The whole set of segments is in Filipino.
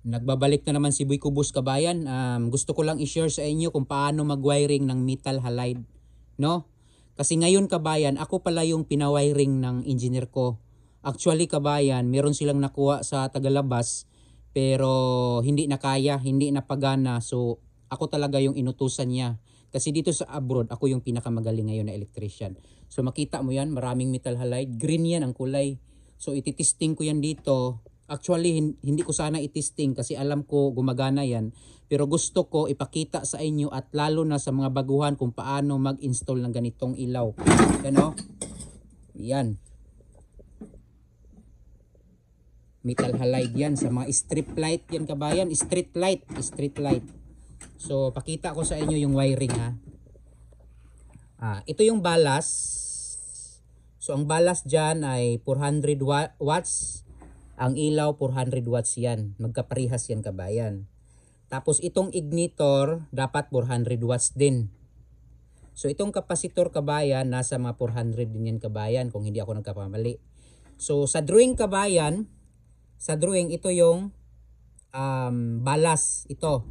Nagbabalik na naman si Boy Kubos kabayan. Gusto ko lang i-share sa inyo kung paano mag-wiring ng metal halide, no? Kasi ngayon kabayan, ako pala yung pinawiring ng engineer ko. Actually kabayan, meron silang nakuha sa tagalabas pero hindi na kaya, hindi na pagana. So ako talaga yung inutusan niya. Kasi dito sa abroad, ako yung pinakamagaling ngayon na electrician. So makita mo yan, maraming metal halide. Green yan ang kulay. So ititesting ko yan dito. Actually, hindi ko sana itesting kasi alam ko gumagana yan. Pero gusto ko ipakita sa inyo at lalo na sa mga baguhan kung paano mag-install ng ganitong ilaw. Yan o. Yan. Metal halide yan sa mga strip light yan kabayan. Street light. Street light. So, pakita ko sa inyo yung wiring ha. Ito yung balas. So, ang balas dyan ay 400 watts. Ang ilaw 400 watts yan. Magkaparehas yan kabayan. Tapos itong ignitor dapat 400 watts din. So itong kapasitor kabayan nasa mga 400 din yan kabayan kung hindi ako nagkakamali. So sa drawing kabayan, sa drawing ito yung balas ito.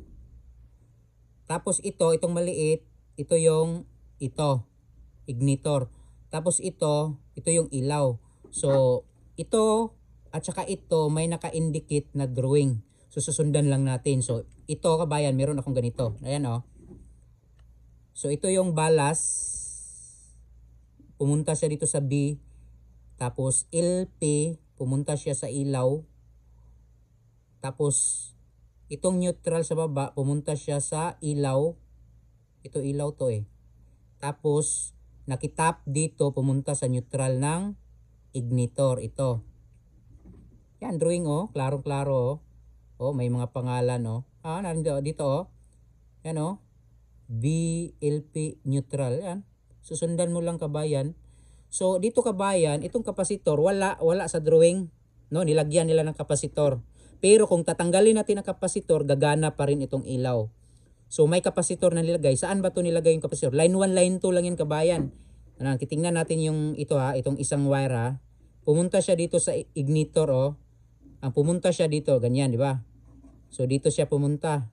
Tapos itong maliit, ito yung ignitor. Tapos ito yung ilaw. So ito at saka ito may naka-indicate na drawing. So susundan lang natin. So ito kabayan, meron akong ganito. Ayan oh. So ito yung balas. Pumunta siya dito sa B. Tapos LP, pumunta siya sa ilaw. Tapos itong neutral sa baba, pumunta siya sa ilaw. Ito ilaw to eh. Tapos nakitap dito, pumunta sa neutral ng ignitor. Ito. Yan, drawing oh. Klarong-klaro oh. Oh, may mga pangalan oh. Nandito dito oh. Yan oh. BLP neutral. Yan. Susundan mo lang kabayan. So dito kabayan, itong kapasitor wala sa drawing, no? Nilagyan nila ng kapasitor. Pero kung tatanggalin natin ang kapasitor, gagana pa rin itong ilaw. So may kapasitor na nilagay. Saan ba 'to nilagay yung kapasitor? Line 1, line 2 lang yan kabayan. Titingnan natin yung ito ha, itong isang wire ha. Pumunta siya dito sa ignitor oh. Ang pumunta siya dito, ganyan, di ba? So dito siya pumunta.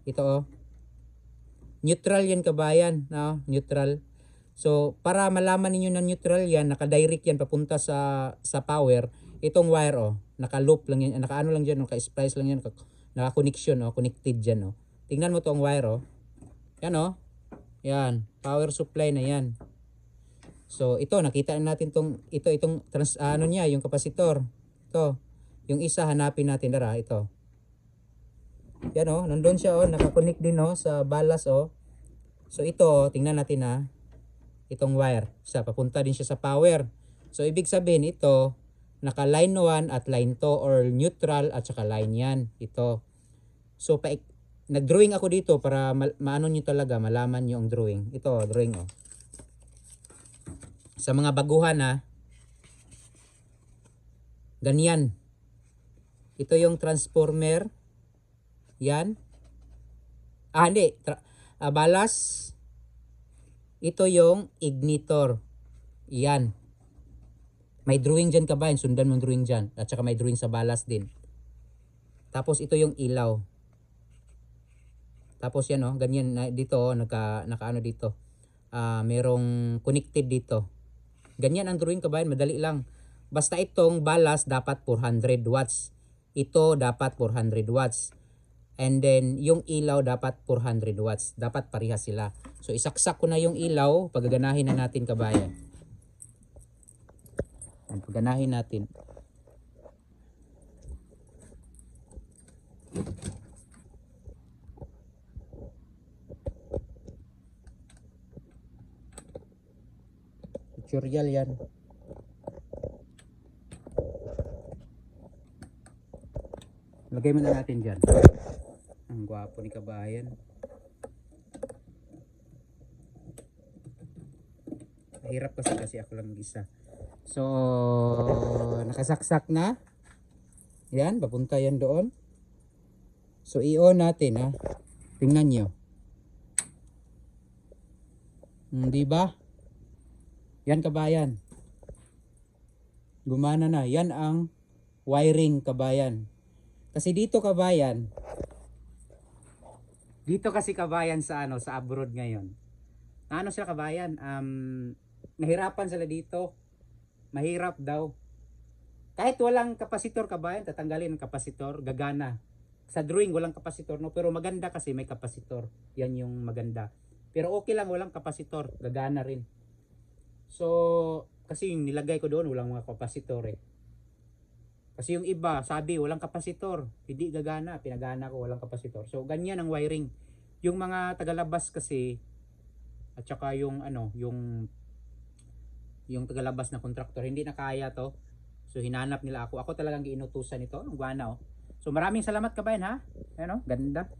Ito oh. Neutral yan kabayan, no? Neutral. So para malaman niyo na neutral yan, naka-direct yan papunta sa power. Itong wire oh, naka-loop lang yan, naka-ano lang diyan, naka-splice lang yan, naka-connection oh, connected diyan oh. Tingnan mo tong wire oh. Yan oh. Yan, power supply na yan. So ito nakita natin itong niya, yung kapasitor. Ito. Yung isa hanapin natin dara, ito. Yan oh, nandoon siya oh, naka-connect din oh sa balas oh. So ito, tingnan natin ha. Itong wire, papunta din siya sa power. So ibig sabihin ito, naka line 1 at line 2 or neutral at saka line yan. Ito. So nag-drawing ako dito para maano niyo talaga, malaman niyo ang drawing. Ito, drawing oh. Sa mga baguhan ha. Ganyan. Ito yung transformer. Yan. Hindi. Balas. Ito yung ignitor. Yan. May drawing dyan kabayan. Sundan mo drawing dyan. At saka may drawing sa balas din. Tapos ito yung ilaw. Tapos yan oh. Ganyan. Dito oh. Naka-ano dito. Merong connected dito. Ganyan ang drawing kabayan. Madali lang. Basta itong balas dapat 400 watts. Ito dapat 400 watts. And then yung ilaw dapat 400 watts. Dapat parehas sila. So isaksak ko na yung ilaw. Pagaganahin na natin kabayan. Pagaganahin natin. Tutorial yan. Lagay mo na natin dyan. Ang gwapo ni kabayan. Mahirap kasi ako lang mag-isa. So, nakasaksak na. Yan, papunta yan doon. So, i-on natin ha. Tingnan nyo. Diba? Yan kabayan. Gumana na. Yan ang wiring kabayan. Kasi dito kabayan, dito kasi kabayan sa ano, sa abroad ngayon. Ano sila kabayan, nahirapan sila dito. Mahirap daw. Kahit walang kapasitor kabayan, tatanggalin ang kapasitor, gagana. Sa drawing walang kapasitor no, pero maganda kasi may kapasitor. Yan yung maganda. Pero okay lang walang kapasitor, gagana rin. So, kasi yung nilagay ko doon walang mga kapasitor eh. Kasi yung iba, sabi walang kapasitor, hindi gagana, pinagana ko walang kapasitor. So, ganyan ang wiring. Yung mga tagalabas kasi at saka yung ano, yung tagalabas na contractor, hindi na kaya to. So, hinanap nila ako. Ako talagang giinutusan ito, ang guana oh. So, maraming salamat kabayan ha. Ano, ganda.